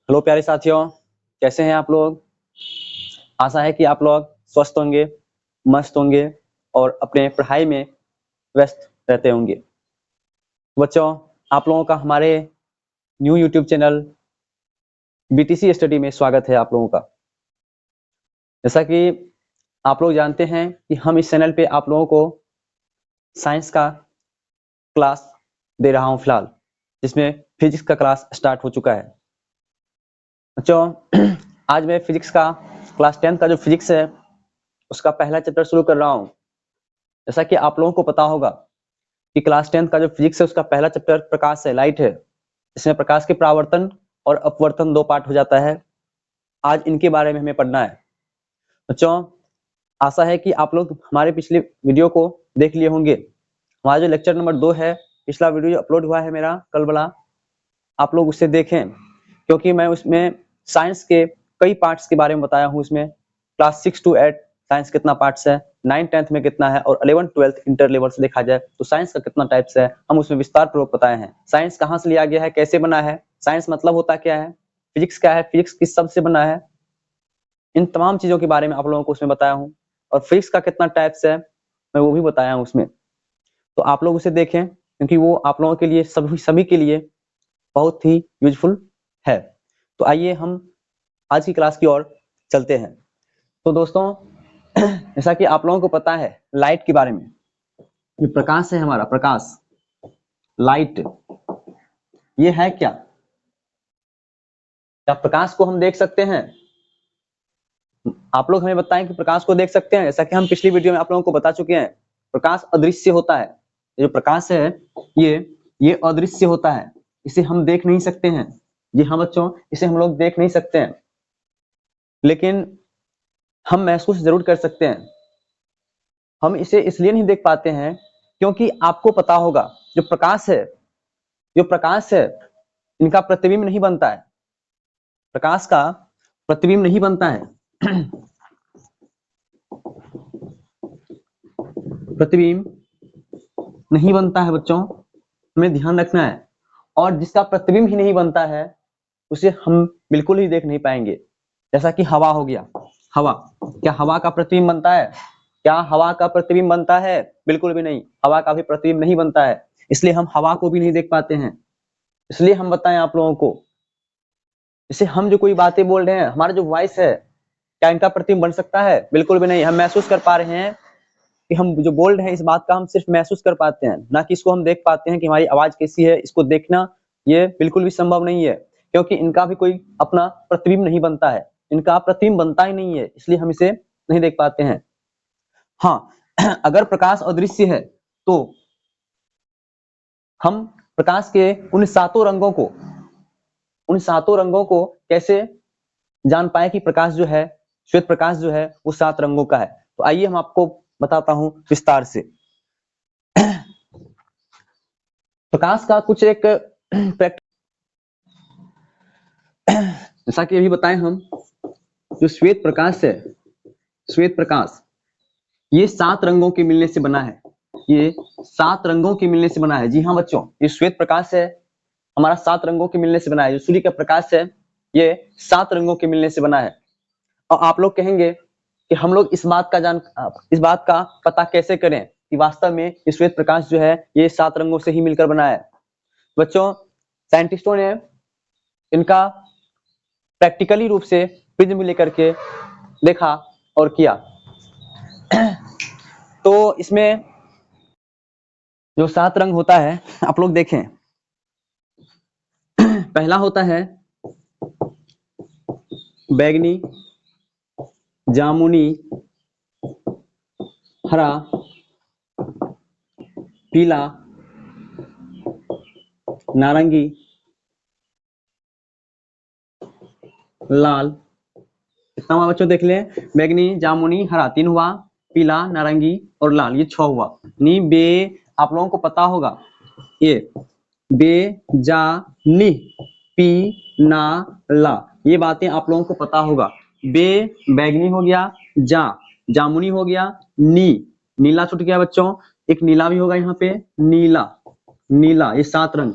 Hello प्यारे साथियों, कैसे हैं आप लोग। आशा है कि आप लोग स्वस्थ होंगे, मस्त होंगे और अपने पढ़ाई में व्यस्त रहते होंगे। बच्चों, आप लोगों का हमारे new YouTube channel BTC study में स्वागत है आप लोगों का। जैसा कि आप लोग जानते हैं कि हम इस चैनल पे आप लोगों को साइंस का क्लास दे रहा हूं फिलहाल, जिसमें फिजिक्स का क्लास स्टार्ट हो चुका है। बच्चों, आज मैं फिजिक्स का क्लास 10 का जो फिजिक्स है उसका पहला चैप्टर शुरू कर रहा हूं। जैसा कि आप लोगों को पता होगा कि क्लास 10 का जो फिजिक्स है उसका पहला चैप्टर प्रकाश है, लाइट है। इसमें प्रकाश के परावर्तन और अपवर्तन दो पार्ट हो जाता है। आज इनके बारे में हमें पढ़ना है। बच्चों, आशा है कि आप लोग हमारे पिछले वीडियो को देख लिए होंगे। हमारा जो लेक्चर नंबर 2 है, पिछला वीडियो जो अपलोड हुआ है मेरा कल वाला, आप लोग उसे देखें, क्योंकि मैं उसमें साइंस के कई पार्ट्स के बारे में बताया हूँ। इसमें क्लास 6 to 8 साइंस कितना पार्ट्स है, 9th-10th में कितना है और 11th-12th इंटर लेवल से देखा जाए तो साइंस का कितना टाइप्स है, हम उसमें विस्तार पूर्वक बताए हैं। साइंस कहाँ से लिया गया है, कैसे बना है, साइंस मतलब होता क्या है, फिजिक्स क्या है, फिजिक्स किस शब्द से बना है, इन तमाम चीजों के बारे में आप लोगों को उसमें बताया हूँ। और फिजिक्स का कितना टाइप्स है मैं वो भी बताया हूँ उसमें। तो आप लोग उसे देखें, क्योंकि वो आप लोगों के लिए सभी के लिए बहुत ही यूजफुल है। तो आइए हम आज की क्लास की ओर चलते हैं। तो दोस्तों, जैसा कि आप लोगों को पता है लाइट के बारे में, ये प्रकाश है हमारा, प्रकाश, लाइट, ये है क्या प्रकाश को हम देख सकते हैं? आप लोग हमें बताएं कि प्रकाश को देख सकते हैं। जैसा कि हम पिछली वीडियो में आप लोगों को बता चुके हैं, प्रकाश अदृश्य होता है। जो प्रकाश है ये अदृश्य होता है, इसे हम देख नहीं सकते हैं। जी हाँ बच्चों, इसे हम लोग देख नहीं सकते हैं, लेकिन हम महसूस जरूर कर सकते हैं। हम इसे इसलिए नहीं देख पाते हैं क्योंकि आपको पता होगा जो प्रकाश है इनका प्रतिबिंब नहीं बनता है। प्रकाश का प्रतिबिंब नहीं बनता है। प्रतिबिंब नहीं बनता है बच्चों, हमें ध्यान रखना है। और जिसका प्रतिबिंब ही नहीं बनता है उसे हम बिल्कुल ही देख नहीं पाएंगे। जैसा कि हवा हो गया, हवा, क्या हवा का प्रतिबिंब बनता है? क्या हवा का प्रतिबिंब बनता है? बिल्कुल भी नहीं, हवा का भी प्रतिबिंब नहीं बनता है। इसलिए हम हवा को भी नहीं देख पाते हैं। इसलिए हम बताएं आप लोगों को, जैसे हम जो कोई बातें बोल रहे हैं, हमारा जो वॉइस है, क्या इनका प्रतिबिंब बन सकता है? बिल्कुल भी नहीं। हम महसूस कर पा रहे हैं कि हम जो बोल रहे हैं इस बात का हम सिर्फ महसूस कर पाते हैं, ना कि इसको हम देख पाते हैं कि हमारी आवाज कैसी है। इसको देखना ये बिल्कुल भी संभव नहीं है, क्योंकि इनका भी कोई अपना प्रतिबिंब नहीं बनता है, इनका प्रतिबिंब बनता ही नहीं है, इसलिए हम इसे नहीं देख पाते हैं। हाँ, अगर प्रकाश अदृश्य है तो हम प्रकाश के उन सातों रंगों को कैसे जान पाए कि प्रकाश जो है, श्वेत प्रकाश जो है वो 7 रंगों का है। तो आइए हम आपको बताता हूं विस्तार से। प्रकाश का कुछ एक जैसा कि अभी बताएं हम, जो श्वेत प्रकाश है, श्वेत प्रकाश ये 7 रंगों के मिलने से बना है। ये 7 रंगों के मिलने से बना है। जी हाँ बच्चों, ये श्वेत प्रकाश है हमारा 7 रंगों के मिलने से बना है। जो सूर्य का प्रकाश है ये 7 रंगों के मिलने से बना है। और आप लोग कहेंगे कि हम लोग इस बात का पता कैसे करें कि वास्तव में ये श्वेत प्रकाश जो है ये 7 रंगों से ही मिलकर बना है। बच्चों, साइंटिस्टों ने इनका प्रैक्टिकली रूप से प्रिज्म लेकर के देखा और किया। तो इसमें जो 7 रंग होता है आप लोग देखें, पहला होता है बैगनी, जामुनी, हरा, पीला, नारंगी, लाल। कितना हुआ बच्चों? देख लें, बैगनी, जामुनी, हरा 3 हुआ, पीला, नारंगी और लाल ये 6 हुआ। नी बे, आप लोगों को पता होगा ये बे, जा, नी, पी, ना, ला, ये बातें आप लोगों को पता होगा। बे बैगनी हो गया, जा जामुनी हो गया, नी नीला छूट गया बच्चों, एक नीला भी होगा यहाँ पे, नीला, नीला, ये 7 रंग।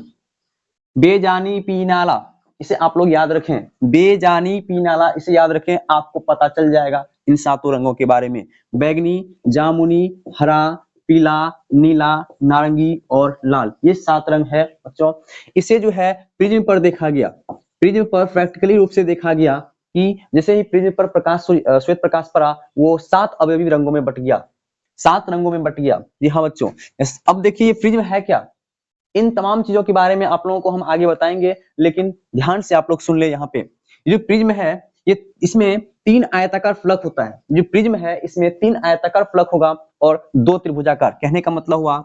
बेजानी पी नाला, इसे आप लोग याद रखें, बेजानी पीनाला, इसे याद रखें, आपको पता चल जाएगा इन सातों रंगों के बारे में। बैगनी, जामुनी, हरा, पीला, नीला, नारंगी और लाल, ये 7 रंग है बच्चों। इसे जो है प्रिज्म पर देखा गया, प्रिज्म पर प्रैक्टिकली रूप से देखा गया कि जैसे ही प्रिज्म पर प्रकाश श्वेत प्रकाश पड़ा, वो 7 अवयवी रंगों में बट गया, 7 रंगों में बट गया। जी हाँ बच्चों। अब देखिए प्रिज्म है क्या, इन तमाम चीजों के बारे में आप लोगों को हम आगे बताएंगे, लेकिन ध्यान से आप लोग सुन ले। यहाँ पे जो प्रिज्म है, ये इसमें 3 आयताकार फलक होता है। जो प्रिज्म है इसमें 3 आयताकार फलक होगा और 2 त्रिभुजाकार। कहने का मतलब हुआ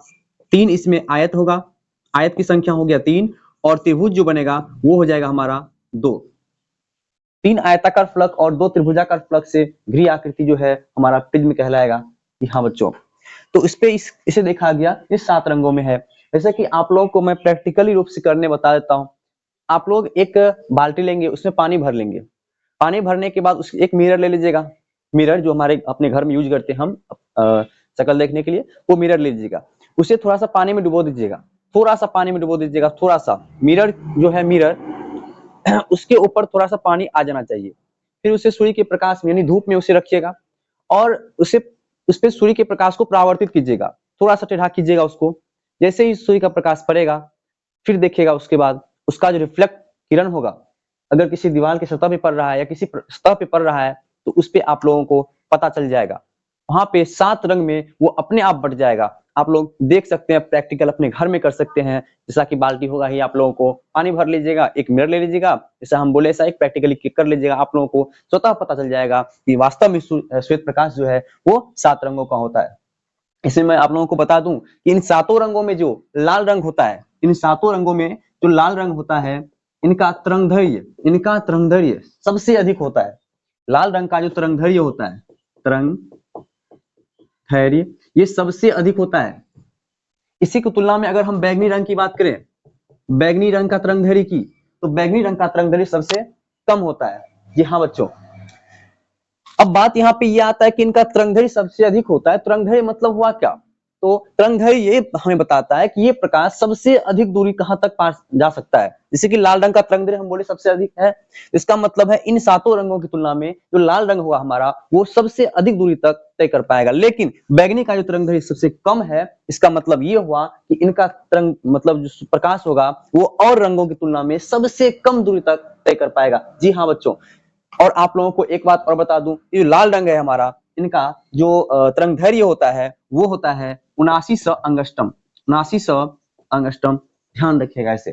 3 इसमें आयत होगा, आयत की संख्या हो गया 3, और त्रिभुज जो बनेगा वो हो जाएगा हमारा 2। 3 आयताकार फलक और 2 त्रिभुजाकार फलक से घिरी आकृति जो है हमारा प्रिज्म कहलाएगा। हाँ बच्चों, तो इस पे इसे देखा गया, इस 7 रंगों में है। जैसे कि आप लोगों को मैं प्रैक्टिकली रूप से करने बता देता हूँ। आप लोग एक बाल्टी लेंगे, उसमें पानी भर लेंगे। पानी भरने के बाद उस एक मिरर ले लीजिएगा, मिरर जो हमारे अपने घर में यूज करते हैं हम शक्ल देखने के लिए, वो मिरर ले लीजिएगा। उसे थोड़ा सा पानी में डुबो दीजिएगा, थोड़ा सा पानी में डुबो दीजिएगा, थोड़ा सा। मिरर जो है मिरर उसके ऊपर थोड़ा सा पानी आ जाना चाहिए। फिर उसे सूर्य के प्रकाश में यानी धूप में उसे रखिएगा और उस पे सूर्य के प्रकाश को परावर्तित कीजिएगा, थोड़ा सा टेढ़ा कीजिएगा उसको। जैसे ही सूर्य का प्रकाश पड़ेगा, फिर देखिएगा उसके बाद उसका जो रिफ्लेक्ट किरण होगा, अगर किसी दीवार की सतह पे पड़ रहा है या किसी सतह पे पड़ रहा है, तो उस पे आप लोगों को पता चल जाएगा। वहां पे 7 रंग में वो अपने आप बट जाएगा। आप लोग देख सकते हैं, प्रैक्टिकल अपने घर में कर सकते हैं। जैसा कि बाल्टी होगा ही, आप लोगों को पानी भर लीजिएगा, एक मिरर ले लीजिएगा, जैसा हम बोले ऐसा एक प्रैक्टिकली कर लीजिएगा। आप लोगों को स्वतः पता चल जाएगा कि वास्तव में श्वेत प्रकाश जो है वो 7 रंगों का होता है। इसमें मैं आप लोगों को बता दूं कि इन 7 रंगों में जो लाल रंग होता है, इन 7 रंगों में जो लाल रंग होता है, इनका तरंगदैर्घ्य सबसे अधिक होता है। लाल रंग का जो तरंगदैर्घ्य होता है, तरंगदैर्घ्य, ये सबसे अधिक होता है। इसी की तुलना में अगर हम बैगनी रंग की बात करें, बैगनी रंग का तरंगदैर्घ्य की, तो बैगनी रंग का तरंगदैर्घ्य सबसे कम होता है। जी हाँ बच्चों। अब बात यहाँ पे ये आता है कि इनका तरंगदैर्घ्य सबसे अधिक होता है। तरंगदैर्घ्य मतलब हुआ क्या? तो तरंगदैर्घ्य ये हमें बताता है कि ये प्रकाश सबसे अधिक दूरी कहां तक पास जा सकता है। जैसे कि लाल रंग का तरंगदैर्घ्य हम बोले सबसे अधिक है, इसका मतलब है इन 7 रंगों की तुलना में जो लाल रंग होगा हमारा, वो सबसे अधिक दूरी तक तय कर पाएगा। लेकिन बैगनी का जो तरंगदैर्घ्य सबसे कम है, इसका मतलब ये हुआ कि इनका तरंग मतलब जो प्रकाश होगा वो और रंगों की तुलना में सबसे कम दूरी तक तय कर पाएगा। जी हाँ बच्चों। और आप लोगों को एक बात और बता दूं, ये लाल रंग है हमारा, इनका जो तरंगदैर्घ्य होता है वो होता है 7900 अंगस्ट्रम, 7900 अंगस्ट्रम। ध्यान रखिएगा इसे।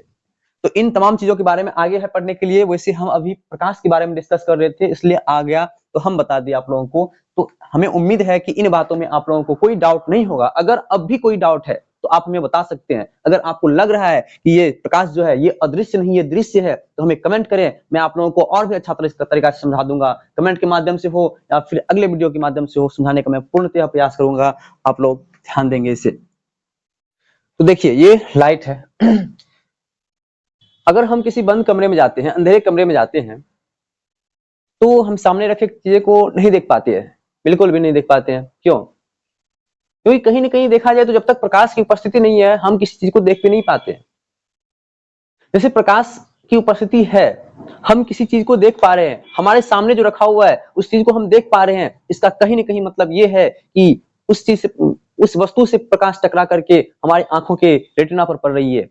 तो इन तमाम चीजों के बारे में आगे है पढ़ने के लिए। वैसे हम अभी प्रकाश के बारे में डिस्कस कर रहे थे, इसलिए आ गया तो हम बता दिए आप लोगों को। तो हमें उम्मीद है कि इन बातों में आप लोगों को कोई डाउट नहीं होगा। अगर अब भी कोई डाउट है तो आप हमें बता सकते हैं। अगर आपको लग रहा है कि ये प्रकाश जो है ये अदृश्य नहीं, ये दृश्य है, तो हमें कमेंट करें। मैं आप लोगों को और भी अच्छा तरीका से समझा दूंगा, कमेंट के माध्यम से हो या फिर अगले वीडियो के माध्यम से हो, समझाने का मैं पूर्णतः प्रयास करूंगा। आप लोग ध्यान देंगे इसे। तो देखिए ये लाइट है। अगर हम किसी बंद कमरे में जाते हैं, अंधेरे कमरे में जाते हैं, तो हम सामने रखे चीजें को नहीं देख पाते हैं, बिल्कुल भी नहीं देख पाते हैं। क्यों? क्योंकि कहीं ना कहीं देखा जाए तो जब तक प्रकाश की उपस्थिति नहीं है, हम किसी चीज को देख भी नहीं पाते। जैसे प्रकाश की उपस्थिति है, हम किसी चीज को देख पा रहे हैं, हमारे सामने जो रखा हुआ है उस चीज को हम देख पा रहे हैं। इसका कहीं ना कहीं मतलब ये है कि उस चीज से, उस वस्तु से प्रकाश टकरा करके हमारी आंखों के रेटिना पर पड़ रही है।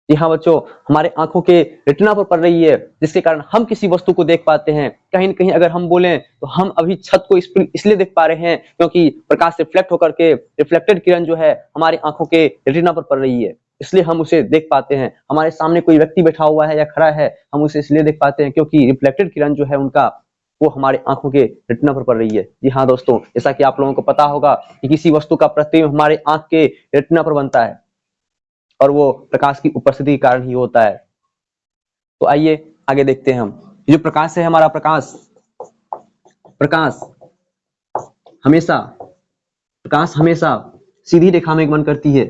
जी हाँ बच्चों, हमारे आंखों के रेटिना पर पड़ रही है, जिसके कारण हम किसी वस्तु को देख पाते हैं। कहीं न कहीं अगर हम बोलें तो हम अभी छत को इसलिए देख पा रहे हैं क्योंकि प्रकाश रिफ्लेक्ट होकर के रिफ्लेक्टेड किरण जो है हमारी आंखों के रेटिना पर पड़ रही है, इसलिए हम उसे देख पाते हैं। हमारे सामने कोई व्यक्ति बैठा हुआ है या खड़ा है, हम उसे इसलिए देख पाते हैं क्योंकि रिफ्लेक्टेड किरण जो है उनका, वो हमारे आंखों के रेटिना पर पड़ रही है। जी हाँ दोस्तों, जैसा कि आप लोगों को पता होगा कि किसी वस्तु का प्रतिबिंब हमारे आंख के रेटिना पर बनता है और वो प्रकाश की उपस्थिति के कारण ही होता है। तो आइए आगे देखते हैं हम। जो प्रकाश है हमारा, प्रकाश हमेशा सीधी रेखा में गमन करती है,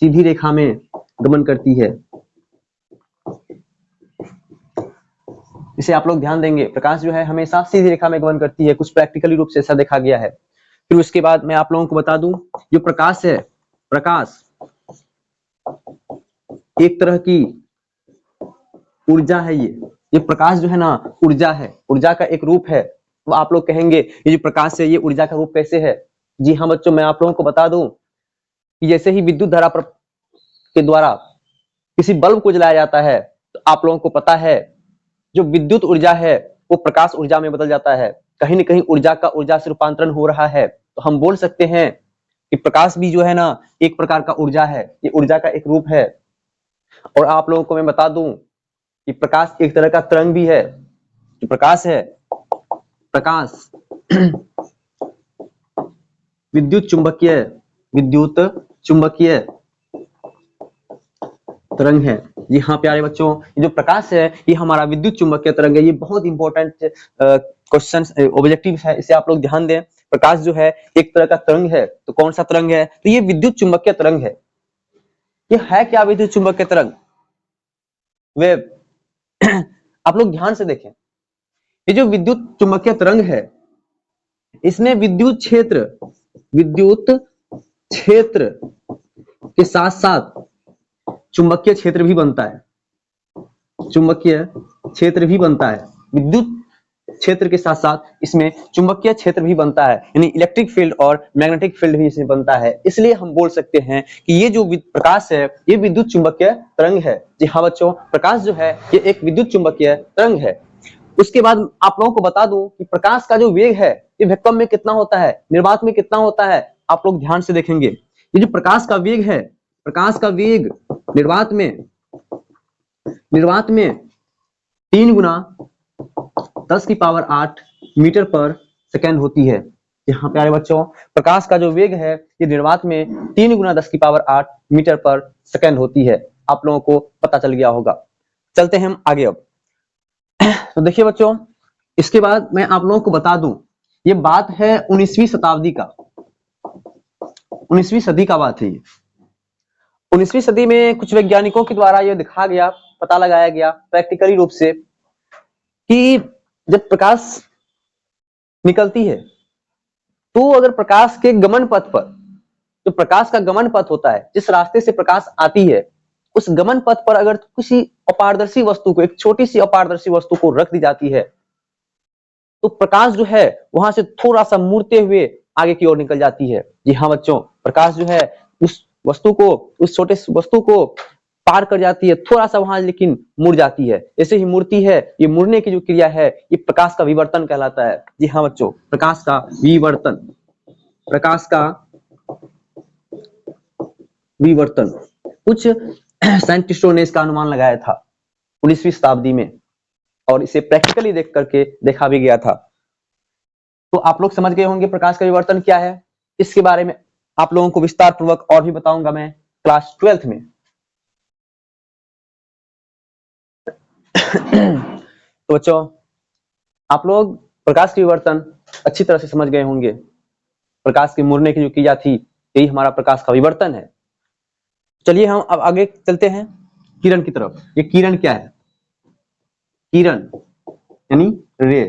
सीधी रेखा में गमन करती है। इसे आप लोग ध्यान देंगे, प्रकाश जो है हमेशा सीधी रेखा में गमन करती है। कुछ प्रैक्टिकली रूप से ऐसा देखा गया है। फिर उसके बाद मैं आप लोगों को बता दूं, जो प्रकाश है, प्रकाश एक तरह की ऊर्जा है ये प्रकाश जो है ना ऊर्जा है, ऊर्जा का एक रूप है। तो आप लोग कहेंगे ये जो प्रकाश है ये ऊर्जा का रूप कैसे है? जी हाँ बच्चों, मैं आप लोगों को बता दूं कि जैसे ही विद्युत धारा के द्वारा किसी बल्ब को जलाया जाता है तो आप लोगों को पता है जो विद्युत ऊर्जा है वो प्रकाश ऊर्जा में बदल जाता है। कहीं न कहीं ऊर्जा का ऊर्जा से रूपांतरण हो रहा है। तो हम बोल सकते हैं कि प्रकाश भी जो है ना एक प्रकार का ऊर्जा है, ये ऊर्जा का एक रूप है। और आप लोगों को मैं बता दूं कि प्रकाश एक तरह का तरंग भी है। जो प्रकाश है, प्रकाश विद्युत चुंबकीय तरंग है। जी हाँ प्यारे बच्चों, ये जो प्रकाश है ये हमारा विद्युत चुंबकीय तरंग है। ये बहुत इंपॉर्टेंट क्वेश्चन ऑब्जेक्टिव है, इसे आप लोग ध्यान दें। प्रकाश जो है एक तरह का तरंग है। तो कौन सा तरंग है? तो ये विद्युत चुंबकीय तरंग है। ये है क्या विद्युत चुंबकीय तरंग? वेव। आप लोग ध्यान से देखें, ये जो विद्युत चुंबकीय तरंग है इसमें विद्युत क्षेत्र के साथ साथ चुंबकीय क्षेत्र भी बनता है। चुंबकीय क्षेत्र भी बनता है। विद्युत क्षेत्र के साथ साथ इसमें चुंबकीय क्षेत्र भी बनता है, यानी इलेक्ट्रिक फील्ड और मैग्नेटिक फील्ड भी इसमें बनता है। इसलिए हम बोल सकते हैं कि ये जो प्रकाश है ये विद्युत चुंबकीय तरंग है। जी हाँ बच्चों, प्रकाश जो है ये एक विद्युत चुंबकीय तरंग है। उसके बाद आप लोगों को बता दूं कि प्रकाश का जो वेग है ये वैक्यूम में कितना होता है, निर्वात में कितना होता है। आप लोग ध्यान से देखेंगे, ये जो प्रकाश का वेग है, प्रकाश का वेग निर्वात में 3 गुना 10 की पावर 8 मीटर पर सेकेंड होती है। यहाँ प्यारे बच्चों, प्रकाश का जो वेग है ये निर्वात में 3 गुना 10 की पावर 8 मीटर पर सेकेंड होती है। आप लोगों को पता चल गया होगा। चलते हैं हम आगे। अब तो देखिए बच्चों, इसके बाद मैं आप लोगों को बता दूं, ये बात है 19वीं शताब्दी का, 19वीं सदी का बात है ये। 19वीं सदी में कुछ वैज्ञानिकों के द्वारा यह दिखा गया, पता लगाया गया प्रैक्टिकली रूप से कि जब प्रकाश निकलती है तो अगर प्रकाश के गमन पथ पर, जो प्रकाश का गमन पथ होता है, जिस रास्ते से प्रकाश आती है, उस गमन पथ पर अगर किसी अपारदर्शी वस्तु को, एक छोटी सी अपारदर्शी वस्तु को रख दी जाती है तो प्रकाश जो है वहां से थोड़ा सा मुड़ते हुए आगे की ओर निकल जाती है। जी हाँ बच्चों, प्रकाश जो है उस वस्तु को, उस छोटे वस्तु को पार कर जाती है, थोड़ा सा वहां लेकिन मुड़ जाती है। ऐसे ही मुड़ती है, ये मुड़ने की जो क्रिया है ये प्रकाश का विवर्तन कहलाता है। जी हाँ बच्चों, प्रकाश का विवर्तन, प्रकाश का विवर्तन। कुछ साइंटिस्टों ने इसका अनुमान लगाया था 19वीं शताब्दी में और इसे प्रैक्टिकली देख करके देखा भी गया था। तो आप लोग समझ गए होंगे प्रकाश का विवर्तन क्या है। इसके बारे में आप लोगों को विस्तार पूर्वक और भी बताऊंगा मैं क्लास 12th में। तो बच्चों, आप लोग प्रकाश के विवर्तन अच्छी तरह से समझ गए होंगे। प्रकाश के मुड़ने की जो क्रिया थी यही हमारा प्रकाश का विवर्तन है। चलिए हम अब आगे चलते हैं किरण की तरफ। ये किरण क्या है? किरण यानी रे,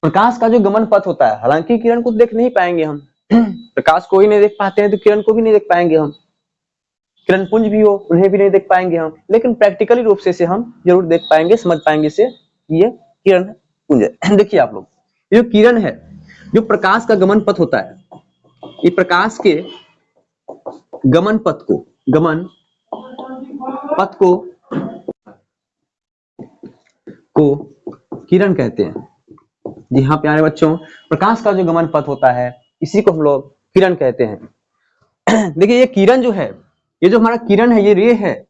प्रकाश का जो गमन पथ होता है। हालांकि किरण को देख नहीं पाएंगे हम, प्रकाश को ही नहीं देख पाते हैं तो किरण को भी नहीं देख पाएंगे हम। किरण पुंज भी हो उन्हें भी नहीं देख पाएंगे हम, लेकिन प्रैक्टिकली रूप से इसे हम जरूर देख पाएंगे, समझ पाएंगे इसे, ये किरण पुंज है। देखिए आप लोग, ये जो किरण है, जो प्रकाश का गमन पथ होता है, ये प्रकाश के गमन पथ को किरण कहते हैं। जी हाँ प्यारे बच्चों, प्रकाश का जो गमन पथ होता है इसी को हम लोग किरण कहते हैं। देखिए ये किरण जो है, ये जो हमारा किरण है, ये रे है,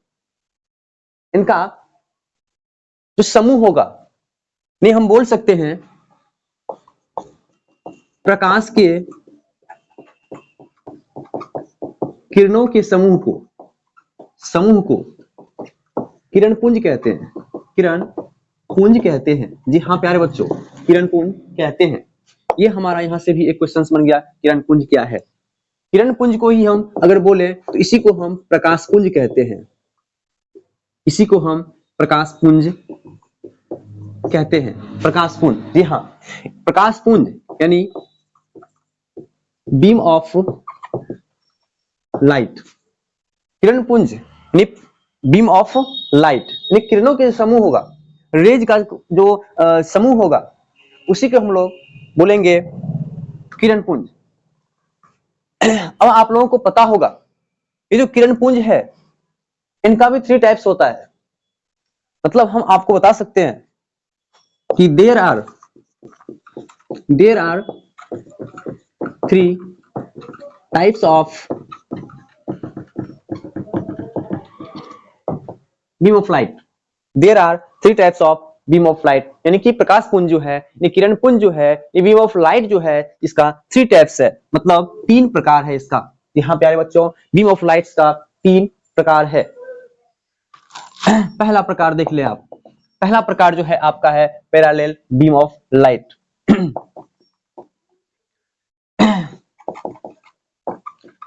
इनका जो समूह होगा, नहीं हम बोल सकते हैं प्रकाश के किरणों के समूह को किरण पुंज कहते हैं। किरण पुंज कहते हैं। जी हाँ प्यारे बच्चों, किरण पुंज कहते हैं। ये हमारा यहाँ से भी एक क्वेश्चन बन गया, किरण पुंज क्या है। किरण पुंज को ही हम अगर बोले तो इसी को हम प्रकाश पुंज कहते हैं। इसी को हम प्रकाश पुंज कहते हैं। प्रकाश पुंज, जी हाँ, प्रकाश पुंज यानी बीम ऑफ लाइट। किरण पुंज यानी बीम ऑफ लाइट, यानी किरणों के समूह होगा, रेज का जो समूह होगा उसी को हम लोग बोलेंगे किरण पुंज। अब आप लोगों को पता होगा ये जो किरण पुंज है इनका भी 3 टाइप्स होता है। मतलब हम आपको बता सकते हैं कि there are 3 types of beam of light. There are 3 types of beam of light, यानी कि प्रकाश पुंज जो है, ये किरण पुंज जो है, ये बीम ऑफ लाइट जो है, इसका 3 टाइप्स है, मतलब 3 प्रकार है इसका। यहाँ प्यारे बच्चों बीम ऑफ लाइट्स का 3 प्रकार है। पहला प्रकार देख ले आप। पहला प्रकार जो है आपका है parallel beam of light.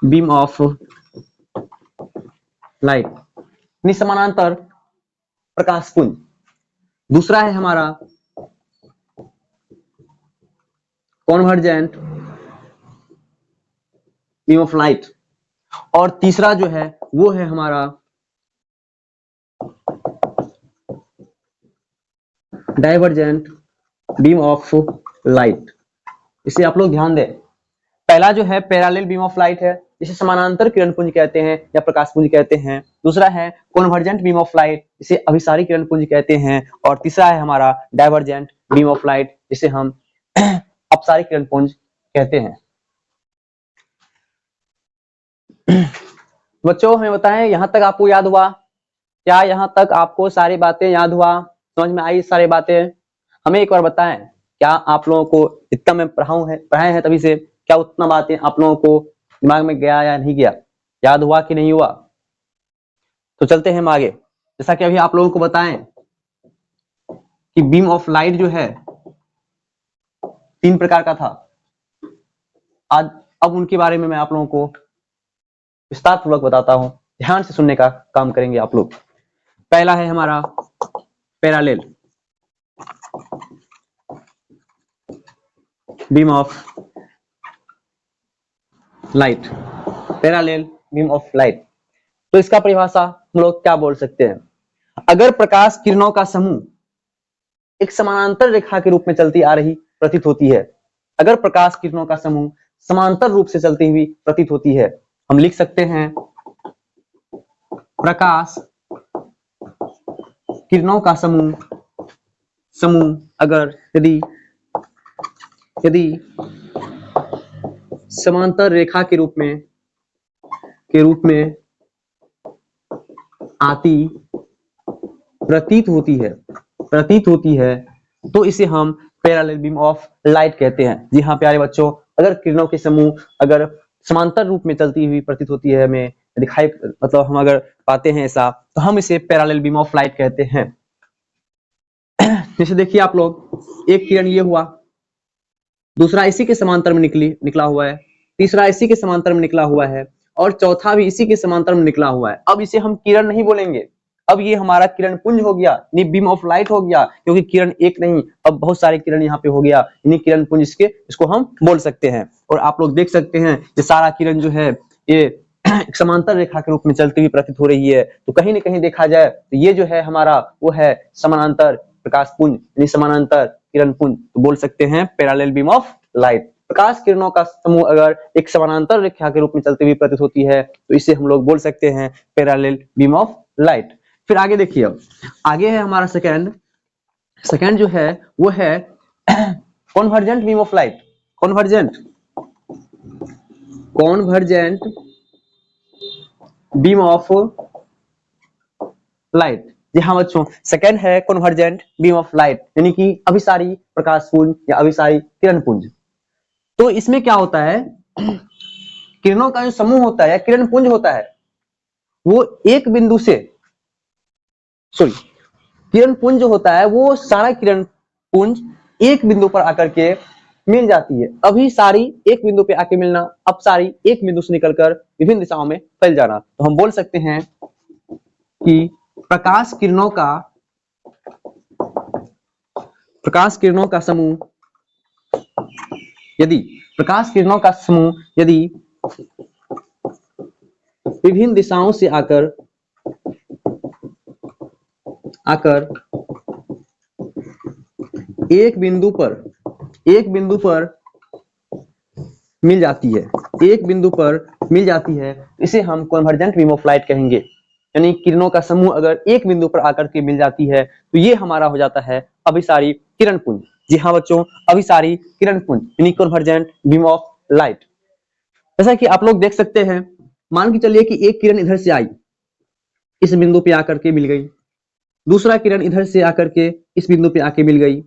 Beam of light समानांतर प्रकाश पुंज। दूसरा है हमारा कॉन्वर्जेंट बीम ऑफ लाइट, और तीसरा जो है वो है हमारा डाइवर्जेंट बीम ऑफ लाइट। इसे आप लोग ध्यान दें। पहला जो है पैरेलल बीम ऑफ लाइट है, इसे समानांतर किरण पुंज कहते हैं या प्रकाश पुंज कहते हैं। दूसरा है कॉन्वर्जेंट बीम ऑफ लाइट, इसे अभिसारी किरण पुंज कहते हैं। और तीसरा है हमारा डाइवर्जेंट बीम ऑफ लाइट, जिसे हम अपसारी किरण पुंज कहते हैं। बच्चों हमें बताएं यहाँ तक आपको याद हुआ? क्या यहाँ तक आपको सारी बातें याद हुआ, समझ में आई सारी बातें? हमें एक बार बताएं, क्या आप लोगों को इतना मैं पढ़ाए हैं तभी से क्या उतना बातें आप लोगों को दिमाग में गया या नहीं गया, याद हुआ कि नहीं हुआ? तो चलते हैं हम आगे। जैसा कि अभी आप लोगों को बताएं कि बीम ऑफ लाइट जो है 3 प्रकार का था। आज अब उनके बारे में मैं आप लोगों को विस्तार पूर्वक बताता हूं, ध्यान से सुनने का काम करेंगे आप लोग। पहला है हमारा parallel beam of light. Parallel beam of light, तो इसका परिभाषा हम लोग क्या बोल सकते हैं? अगर प्रकाश किरणों का समूह एक समानांतर रेखा के रूप में चलती आ रही प्रतीत होती है, अगर प्रकाश किरणों का समूह समांतर रूप से चलती हुई प्रतीत होती है, हम लिख सकते हैं प्रकाश किरणों का समूह अगर यदि समांतर रेखा के रूप में आती प्रतीत होती है तो इसे हम पैरेलल बीम ऑफ लाइट कहते हैं। जी हाँ प्यारे बच्चों, अगर किरणों के समूह अगर समांतर रूप में चलती हुई प्रतीत होती है, हमें दिखाई मतलब हम अगर पाते हैं ऐसा, तो हम इसे पैरेलल बीम ऑफ लाइट कहते हैं। जैसे देखिए आप लोग, एक किरण ये हुआ, दूसरा इसी के समांतर में निकला हुआ है, तीसरा इसी के समांतर में निकला हुआ है, और चौथा भी इसी के समांतर में निकला हुआ है। अब इसे हम किरण नहीं बोलेंगे, अब ये हमारा किरण पुंज हो गया, बीम ऑफ लाइट हो गया, क्योंकि किरण एक नहीं अब बहुत सारे किरण यहाँ पे हो गया, यानी किरण पुंज इसको हम बोल सकते हैं। और आप लोग देख सकते हैं ये सारा किरण जो है ये एक समांतर रेखा के रूप में चलती हुई प्रतीत हो रही है। तो कहीं न कहीं देखा जाए तो ये जो है हमारा वो है समानांतर प्रकाश पुंज, यानी समानांतर किरण पुंज, तो बोल सकते हैं पैरेलल बीम ऑफ लाइट। प्रकाश किरणों का समूह अगर एक समानांतर रेखा के रूप में चलती हुई प्रतीत होती है तो इसे हम लोग बोल सकते हैं पैरेलल बीम ऑफ लाइट। फिर आगे देखिए, अब आगे है हमारा सेकंड जो है वो है convergent beam of light. Convergent beam of light, जी हाँ बच्चों, सेकंड है कॉन्वर्जेंट बीम ऑफ लाइट, यानी कि अभिसारी प्रकाश पुंज या अभिसारी किरण पुंज। तो इसमें क्या होता है, किरणों का जो समूह होता है या किरण पुंज होता है वो एक बिंदु से किरण पुंज जो होता है वो सारा किरण पुंज एक बिंदु पर आकर के मिल जाती है। अभी सारी एक बिंदु पे आके मिलना, अब सारी एक बिंदु से निकलकर विभिन्न दिशाओं में फैल जाना। तो हम बोल सकते हैं कि प्रकाश किरणों का समूह यदि विभिन्न दिशाओं से आकर आकर एक बिंदु पर मिल जाती है, एक बिंदु पर मिल जाती है, इसे हम कन्वर्जेंट बीम ऑफ लाइट कहेंगे। यानी किरणों का समूह अगर एक बिंदु पर आकर के मिल जाती है तो ये हमारा हो जाता है अभिसारी किरण पुंज। जी हाँ बच्चों, अभिसारी किरण पुंज यानी कन्वर्जेंट बीम ऑफ लाइट। जैसा कि आप लोग देख सकते हैं, मान के चलिए कि एक किरण इधर से आई, इस बिंदु पे आकर के मिल गई, दूसरा किरण इधर से आकर के इस बिंदु पे आके मिल गई,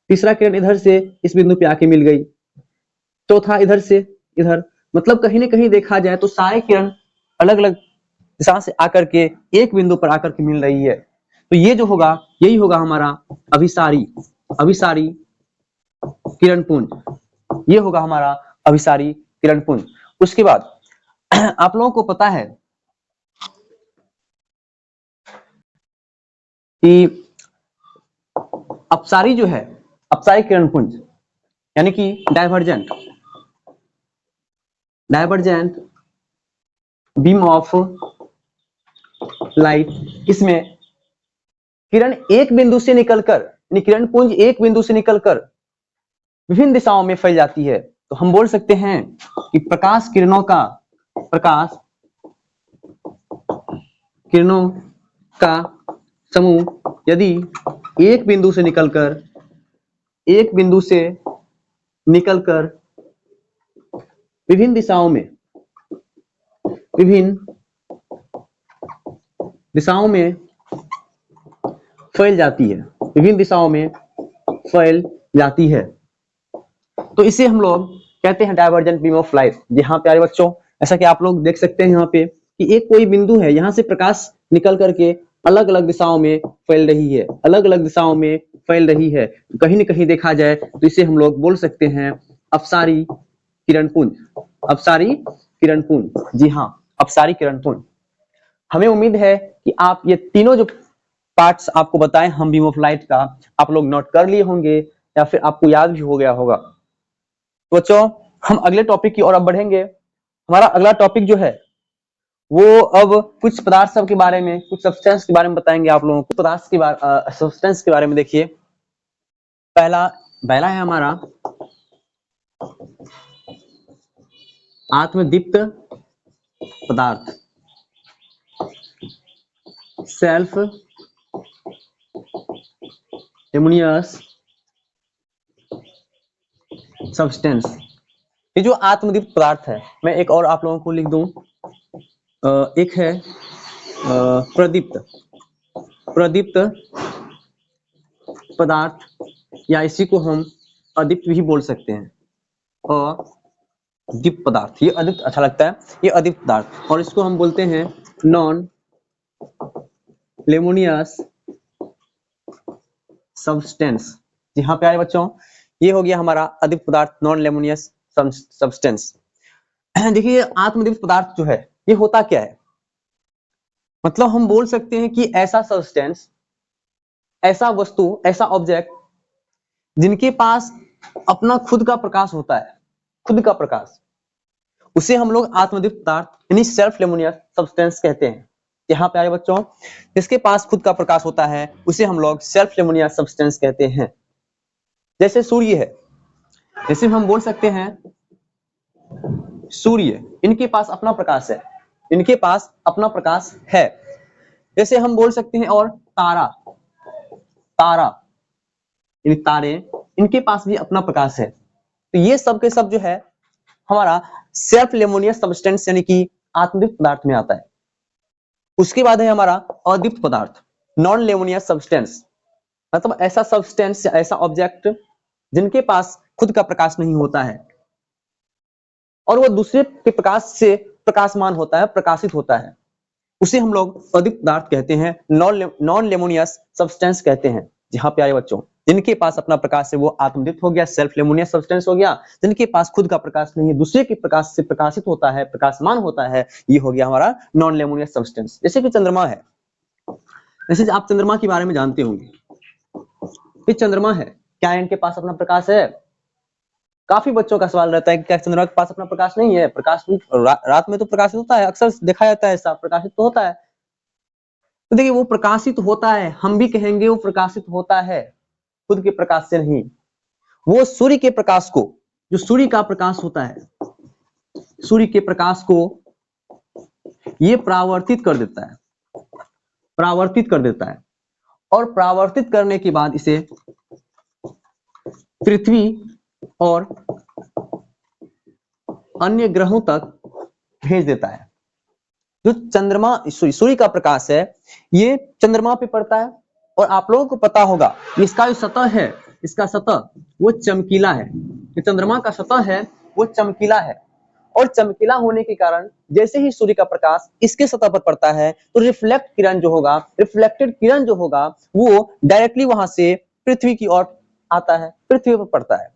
तीसरा किरण इधर से इस बिंदु पे आके मिल गई, चौथा इधर से इधर। मतलब कहीं ना कहीं देखा जाए तो सारे किरण अलग अलग दिशा से आकर के एक बिंदु पर आकर के मिल रही है। तो ये जो होगा यही होगा हमारा अभिसारी किरण पुंज। ये होगा हमारा अभिसारी किरण पुंज। उसके बाद आप लोगों को पता है कि अपसारी जो है, अपसारी किरण पुंज यानी कि डाइवर्जेंट बीम ऑफ लाइट, इसमें किरण एक बिंदु से निकलकर, यानी किरण पुंज एक बिंदु से निकलकर विभिन्न दिशाओं में फैल जाती है। तो हम बोल सकते हैं कि प्रकाश किरणों का समूह यदि एक बिंदु से निकलकर विभिन्न दिशाओं में फैल जाती है, तो इसे हम लोग कहते हैं डाइवर्जेंट बीम ऑफ लाइट। यहाँ प्यारे बच्चों, ऐसा कि आप लोग देख सकते हैं यहाँ पे कि एक कोई बिंदु है, यहाँ से प्रकाश निकल करके अलग अलग दिशाओं में फैल रही है, कहीं न कहीं देखा जाए तो इसे हम लोग बोल सकते हैं अपसारी किरण पुंज। जी हाँ, अपसारी किरण पुंज। हमें उम्मीद है कि आप ये तीनों जो पार्ट्स आपको बताएं हम बीम ऑफ लाइट का, आप लोग नोट कर लिए होंगे या फिर आपको याद भी हो गया होगा। तो बच्चों, हम अगले टॉपिक की ओर अब बढ़ेंगे। हमारा अगला टॉपिक जो है वो अब कुछ पदार्थ सब के बारे में, कुछ सब्सटेंस के बारे में बताएंगे आप लोगों को। पदार्थ के बारे सब्सटेंस के बारे में देखिए, पहला है हमारा आत्मदीप्त पदार्थ, सेल्फ लुमिनियस सब्सटेंस। ये जो आत्मदीप्त पदार्थ है, मैं एक और आप लोगों को लिख दूं, एक है प्रदीप्त पदार्थ, या इसी को हम अदीप्त भी बोल सकते हैं, अदीप्त पदार्थ। ये अदीप्त अच्छा लगता है, ये अदीप्त पदार्थ, और इसको हम बोलते हैं नॉन लेमोनियस सब्सटेंस। जी हाँ प्यारे बच्चों, ये हो गया हमारा अदीप्त पदार्थ, नॉन लेमोनियस सब्सटेंस। देखिए, आत्मदीप्त पदार्थ जो है ये होता क्या है, मतलब हम बोल सकते हैं कि ऐसा सब्सटेंस, ऐसा वस्तु, ऐसा ऑब्जेक्ट जिनके पास अपना खुद का प्रकाश होता है, खुद का प्रकाश, उसे हम लोग आत्मदीप्त पदार्थ यानी सेल्फ लुमिनियस सब्सटेंस कहते हैं। यहाँ प्यारे बच्चों, जिसके पास खुद का प्रकाश होता है उसे हम लोग सेल्फ लुमिनियस सब्सटेंस कहते हैं। जैसे सूर्य है, जैसे हम बोल सकते हैं सूर्य, इनके पास अपना प्रकाश है, इनके पास अपना प्रकाश है। जैसे हम बोल सकते हैं और तारा यानी तारे, इनके पास भी अपना प्रकाश है। तो ये सब के सब जो है हमारा सेल्फ लेमोनियस सब्सटेंस यानी कि आत्मदीप्त पदार्थ में आता है। उसके बाद है हमारा अदीप्त पदार्थ, नॉन लेमोनियस सब्सटेंस, मतलब ऐसा सब्सटेंस, ऐसा ऑब्जेक्ट जिनके पास खुद का प्रकाश नहीं होता है और वो दूसरे के प्रकाश से प्रकाशमान होता है, प्रकाशित होता है, उसे हम लोग अदीप्त पदार्थ कहते हैं, नॉन लेमोनियस सब्सटेंस कहते हैं। जी हाँ प्यारे बच्चों, जिनके पास अपना प्रकाश है वो आत्मदीप्त हो गया, सेल्फ लेमोनियस सब्सटेंस हो गया। जिनके पास खुद का प्रकाश नहीं है, दूसरे के प्रकाश से प्रकाशित होता है, प्रकाशमान होता है, ये हो गया हमारा नॉन लेमोनियस सब्सटेंस। जैसे कि चंद्रमा है, जैसे आप चंद्रमा के बारे में जानते होंगे, ये चंद्रमा है, क्या इनके पास अपना प्रकाश है? काफी बच्चों का सवाल रहता है कि क्या चंद्रमा के पास अपना प्रकाश नहीं है? प्रकाश भी रात में तो प्रकाशित होता है, अक्सर देखा जाता है, ऐसा प्रकाशित तो होता है। तो देखिए वो प्रकाशित होता है, हम भी कहेंगे वो प्रकाशित होता है, खुद के प्रकाश से नहीं। वो सूर्य के प्रकाश को, जो सूर्य का प्रकाश होता है, सूर्य के प्रकाश को ये परावर्तित कर देता है, परावर्तित कर देता है, और परावर्तित करने के बाद इसे पृथ्वी और अन्य ग्रहों तक भेज देता है। जो चंद्रमा, सूर्य का प्रकाश है, ये चंद्रमा पे पड़ता है, और आप लोगों को पता होगा इसका जो सतह है, इसका सतह वो चमकीला है। जो चंद्रमा का सतह है वो चमकीला है, और चमकीला होने के कारण जैसे ही सूर्य का प्रकाश इसके सतह पर पड़ता है तो रिफ्लेक्ट किरण जो होगा, रिफ्लेक्टेड किरण जो होगा वो डायरेक्टली वहां से पृथ्वी की ओर आता है, पृथ्वी पर पड़ता है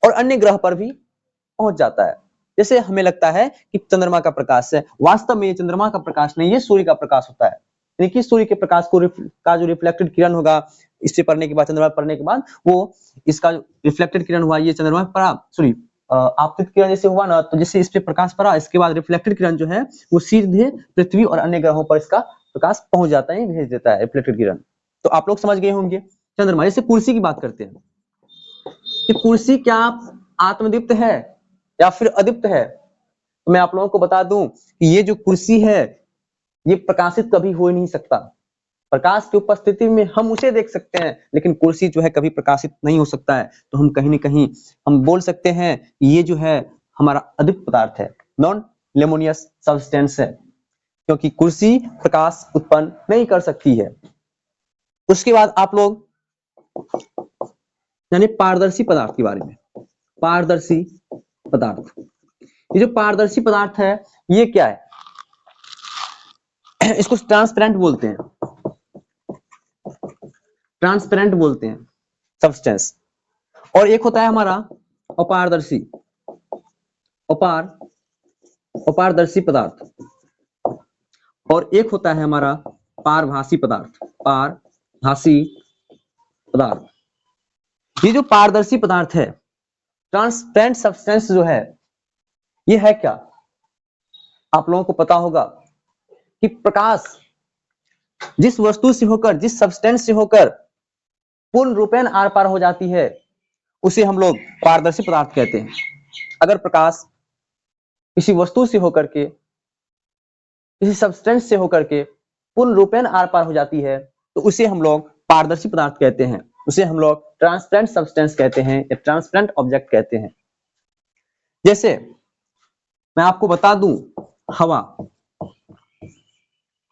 और अन्य ग्रह पर भी पहुंच जाता है। जैसे हमें लगता है कि चंद्रमा का प्रकाश है, वास्तव में ये चंद्रमा का प्रकाश नहीं, ये सूर्य का प्रकाश होता है। यानी कि सूर्य के प्रकाश को का जो रिफ्लेक्टेड किरण होगा, इससे पड़ने के बाद, चंद्रमा पर पड़ने के बाद, वो इसका जो रिफ्लेक्टेड किरण हुआ, ये चंद्रमा पर पड़ा, सॉरी आपतित किरण जैसे हुआ ना, तो जैसे इस पे प्रकाश पड़ा, इसके बाद रिफ्लेक्टेड किरण जो है वो सीधे पृथ्वी और अन्य ग्रहों पर इसका प्रकाश पहुंच जाता है, भेज देता है रिफ्लेक्टेड किरण। तो आप लोग समझ गए होंगे चंद्रमा। जैसे कुर्सी की बात करते हैं कि कुर्सी क्या आत्मदीप्त है या फिर अदीप्त है, तो मैं आप लोगों को बता दूं कि ये जो कुर्सी है ये प्रकाशित कभी हो ही नहीं सकता। प्रकाश की उपस्थिति में हम उसे देख सकते हैं, लेकिन कुर्सी जो है कभी प्रकाशित नहीं हो सकता है। तो हम कहीं न कहीं हम बोल सकते हैं ये जो है हमारा अदीप्त पदार्थ है, नॉन लेमोनियस सब्सटेंस है, क्योंकि कुर्सी प्रकाश उत्पन्न नहीं कर सकती है। उसके बाद आप लोग यानी पारदर्शी पदार्थ के बारे में, पारदर्शी पदार्थ, ये जो पारदर्शी पदार्थ है ये क्या है? इसको ट्रांसपेरेंट बोलते हैं, ट्रांसपेरेंट बोलते हैं सब्सटेंस। और एक होता है हमारा अपारदर्शी, अपारदर्शी पदार्थ, और एक होता है हमारा पारभासी पदार्थ, पारभासी पदार्थ। ये जो पारदर्शी पदार्थ है, ट्रांसपेरेंट सब्सटेंस जो है, ये है क्या? आप लोगों को पता होगा कि प्रकाश जिस वस्तु से होकर, जिस सब्सटेंस से होकर पूर्ण रूपेण आर पार हो जाती है उसे हम लोग पारदर्शी पदार्थ कहते हैं। अगर प्रकाश किसी वस्तु से होकर के, किसी सब्सटेंस से होकर के पूर्ण रूपेण आर पार हो जाती है तो उसे हम लोग पारदर्शी पदार्थ कहते हैं, उसे हम लोग ट्रांसपेरेंट सब्सटेंस कहते हैं या ट्रांसपेरेंट ऑब्जेक्ट कहते हैं। जैसे मैं आपको बता दूं, हवा,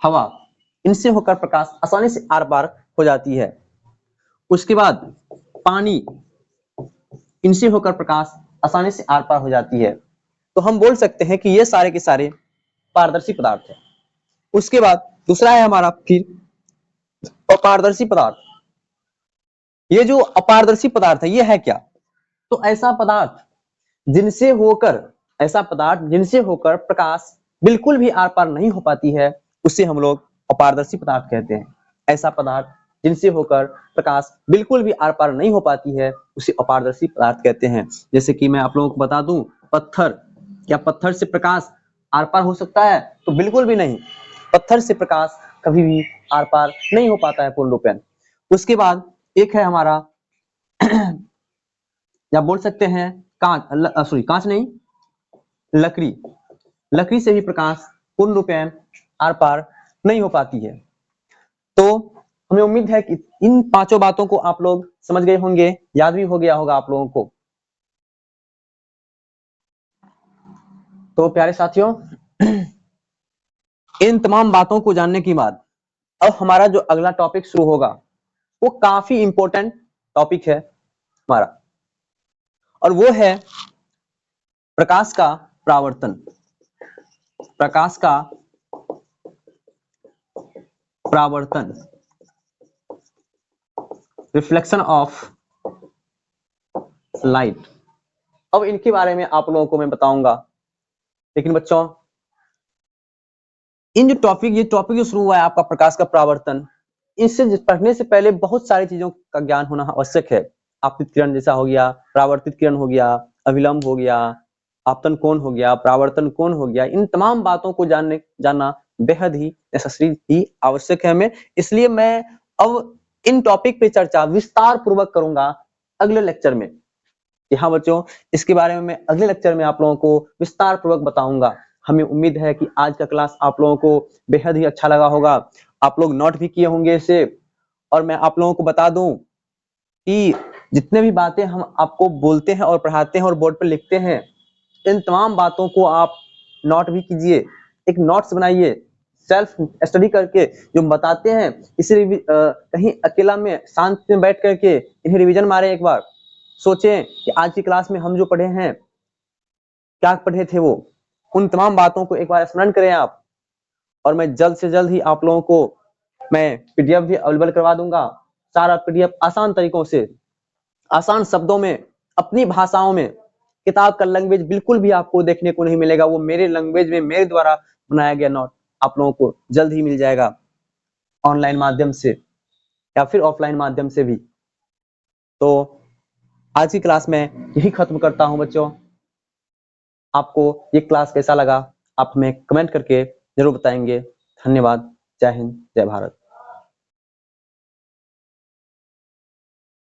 हवा इनसे होकर प्रकाश आसानी से आर पार हो जाती है। उसके बाद पानी, इनसे होकर प्रकाश आसानी से आर पार हो जाती है। तो हम बोल सकते हैं कि ये सारे के सारे पारदर्शी पदार्थ हैं। उसके बाद दूसरा है हमारा फिर अपारदर्शी पदार्थ। ये जो अपारदर्शी पदार्थ है ये है क्या? तो ऐसा पदार्थ जिनसे होकर, ऐसा पदार्थ जिनसे होकर प्रकाश बिल्कुल भी आर पार नहीं हो पाती है उसे हम लोग अपारदर्शी पदार्थ कहते हैं। ऐसा पदार्थ जिनसे होकर प्रकाश बिल्कुल भी आर पार नहीं हो पाती है उसे अपारदर्शी पदार्थ कहते हैं। जैसे कि मैं आप लोगों को बता दूं, पत्थर, क्या पत्थर से प्रकाश आर पार हो सकता है? तो बिल्कुल भी नहीं, पत्थर से प्रकाश कभी भी आर पार नहीं हो पाता है पूर्ण रूपेण। उसके बाद एक है हमारा या बोल सकते हैं कांच, सॉरी कांच नहीं, लकड़ी, लकड़ी से भी प्रकाश पूर्ण रूपेण आर पार नहीं हो पाती है। तो हमें उम्मीद है कि इन पांचों बातों को आप लोग समझ गए होंगे, याद भी हो गया होगा आप लोगों को। तो प्यारे साथियों, इन तमाम बातों को जानने के बाद अब हमारा जो अगला टॉपिक शुरू होगा वो काफी इंपॉर्टेंट टॉपिक है हमारा, और वो है प्रकाश का परावर्तन। प्रकाश का परावर्तन, रिफ्लेक्शन ऑफ लाइट। अब इनके बारे में आप लोगों को मैं बताऊंगा, लेकिन बच्चों इन जो टॉपिक, ये टॉपिक जो शुरू हुआ है आपका प्रकाश का परावर्तन, इससे पढ़ने से पहले बहुत सारी चीजों का ज्ञान होना आवश्यक है। आपतित किरण जैसा हो गया, परावर्तित किरण हो गया, अभिलंब हो गया, आपतन कोण हो गया, परावर्तन कोण हो गया, इन तमाम बातों को जानना बेहद ही नेसेसरी ही आवश्यक है हमें। इसलिए मैं अब इन टॉपिक पे चर्चा विस्तार पूर्वक करूंगा अगले लेक्चर में। कि हाँ बच्चों, इसके बारे में मैं अगले लेक्चर में आप लोगों को विस्तार पूर्वक बताऊंगा। हमें उम्मीद है कि आज का क्लास आप लोगों को बेहद ही अच्छा लगा होगा। आप लोग नोट भी किए होंगे इसे। और मैं आप लोगों को बता दूं कि जितने भी बातें हम आपको बोलते हैं और पढ़ाते हैं और बोर्ड पर लिखते हैं, इन तमाम बातों को आप नोट भी कीजिए। एक नोट्स बनाइए सेल्फ स्टडी करके, जो हम बताते हैं इसे कहीं अकेला में शांत में बैठ करके इन्हें रिवीजन मारे। एक बार सोचें कि आज की क्लास में हम जो पढ़े हैं, क्या पढ़े थे वो, उन तमाम बातों को एक बार स्मरण करें आप। और मैं जल्द से जल्द ही आप लोगों को मैं पीडीएफ भी अवेलेबल करवा दूंगा। सारा पीडीएफ आसान तरीकों से, आसान शब्दों में, अपनी भाषाओं में। किताब का लैंग्वेज बिल्कुल भी आपको देखने को नहीं मिलेगा। वो मेरे लैंग्वेज में मेरे द्वारा बनाया गया नोट आप लोगों को जल्द ही मिल जाएगा, ऑनलाइन माध्यम से या फिर ऑफलाइन माध्यम से भी। तो आज की क्लास में यही खत्म करता हूं बच्चों। आपको ये क्लास कैसा लगा आप हमें कमेंट करके जरूर बताएंगे। धन्यवाद। जय हिंद, जय भारत।